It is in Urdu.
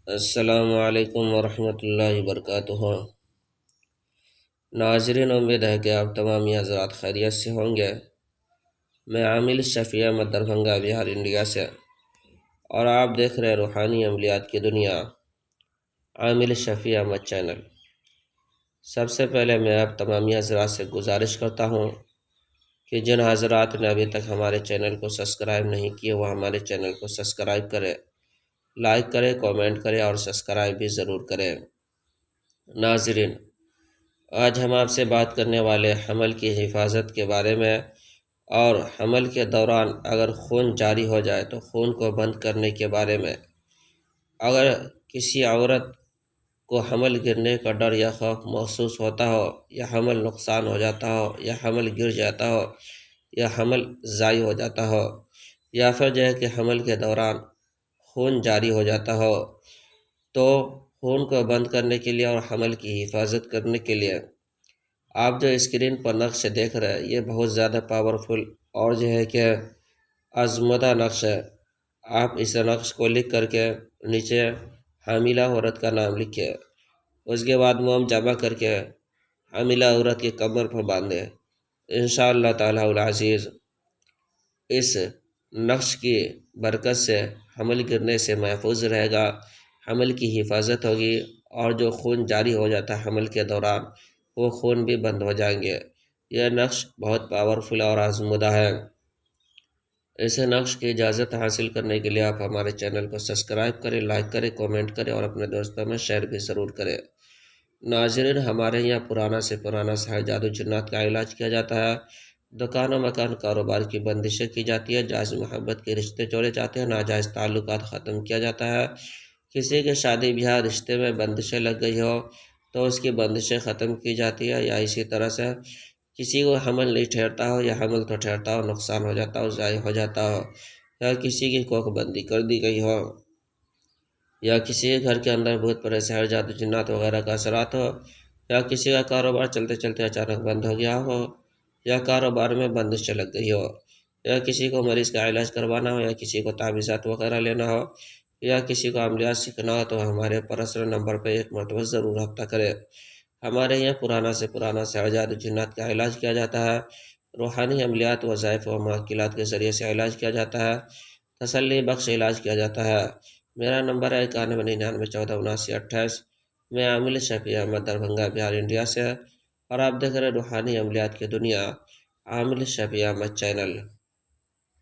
السلام علیکم ورحمۃ اللہ وبرکاتہ۔ ناظرین، امید ہے کہ آپ تمام ہی حضرات خیریت سے ہوں گے۔ میں عامل شفیع احمد دربھنگہ بہار انڈیا سے، اور آپ دیکھ رہے روحانی عملیات کی دنیا، عامل شفیع احمد چینل۔ سب سے پہلے میں آپ تمام ہی حضرات سے گزارش کرتا ہوں کہ جن حضرات نے ابھی تک ہمارے چینل کو سبسکرائب نہیں کیے وہ ہمارے چینل کو سبسکرائب کرے، لائک کرے، کامنٹ کرے اور سبسکرائب بھی ضرور کریں۔ ناظرین، آج ہم آپ سے بات کرنے والے حمل کی حفاظت کے بارے میں، اور حمل کے دوران اگر خون جاری ہو جائے تو خون کو بند کرنے کے بارے میں۔ اگر کسی عورت کو حمل گرنے کا ڈر یا خوف محسوس ہوتا ہو، یا حمل نقصان ہو جاتا ہو، یا حمل گر جاتا ہو، یا حمل ضائع ہو جاتا ہو، یا پھر جو ہے کہ حمل کے دوران خون جاری ہو جاتا ہو، تو خون کو بند کرنے کے لیے اور حمل کی حفاظت کرنے کے لیے آپ جو اسکرین پر نقش دیکھ رہے ہیں، یہ بہت زیادہ پاورفل اور جو ہے کہ آزمودہ نقش ہے۔ آپ اس نقش کو لکھ کر کے نیچے حاملہ عورت کا نام لکھیں، اس کے بعد موم جمع کر کے حاملہ عورت کی کمر پر باندھیں۔ انشاءاللہ تعالی العزیز اس نقش کی برکت سے حمل گرنے سے محفوظ رہے گا، حمل کی حفاظت ہوگی، اور جو خون جاری ہو جاتا ہے حمل کے دوران وہ خون بھی بند ہو جائیں گے۔ یہ نقش بہت پاورفل اور آزمودہ ہے۔ اس نقش کی اجازت حاصل کرنے کے لیے آپ ہمارے چینل کو سبسکرائب کریں، لائک کریں، کامنٹ کریں اور اپنے دوستوں میں شیئر بھی ضرور کریں۔ ناظرین، ہمارے یہاں پرانا سے پرانا سحر جادو جنات کا علاج کیا جاتا ہے۔ دکان و مکان کاروبار کی بندشیں کی جاتی ہے، جائز محبت کے رشتے جوڑے جاتے ہیں، ناجائز تعلقات ختم کیا جاتا ہے۔ کسی کے شادی بیاہ رشتے میں بندشیں لگ گئی ہو تو اس کی بندشیں ختم کی جاتی ہے، یا اسی طرح سے کسی کو حمل نہیں ٹھہرتا ہو، یا حمل تو ٹھہرتا ہو نقصان ہو جاتا ہو، ضائع ہو جاتا ہو، یا کسی کی کوکھ بندی کر دی گئی ہو، یا کسی کے گھر کے اندر بہت بڑے سحر جادو جنات وغیرہ کا اثرات ہو، یا کسی کا کاروبار چلتے چلتے اچانک بند ہو گیا ہو، یا کاروبار میں بندش لگ گئی ہو، یا کسی کو مریض کا علاج کروانا ہو، یا کسی کو تعویذات وغیرہ لینا ہو، یا کسی کو عملیات سیکھنا ہو، تو ہمارے پرسنل نمبر پہ ایک مرتبہ ضرور رابطہ کرے۔ ہمارے یہاں پرانا سے پرانا سحر جادو جنات کا علاج کیا جاتا ہے، روحانی عملیات، وظائف و معقولات کے ذریعے سے علاج کیا جاتا ہے، تسلی بخش علاج کیا جاتا ہے۔ میرا نمبر ہے 9199147928۔ میں عامل شفیع احمد دربھنگہ بہار انڈیا سے، اور آپ دیکھ رہے روحانی عملیات کی دنیا، عامل شفیع احمد چینل۔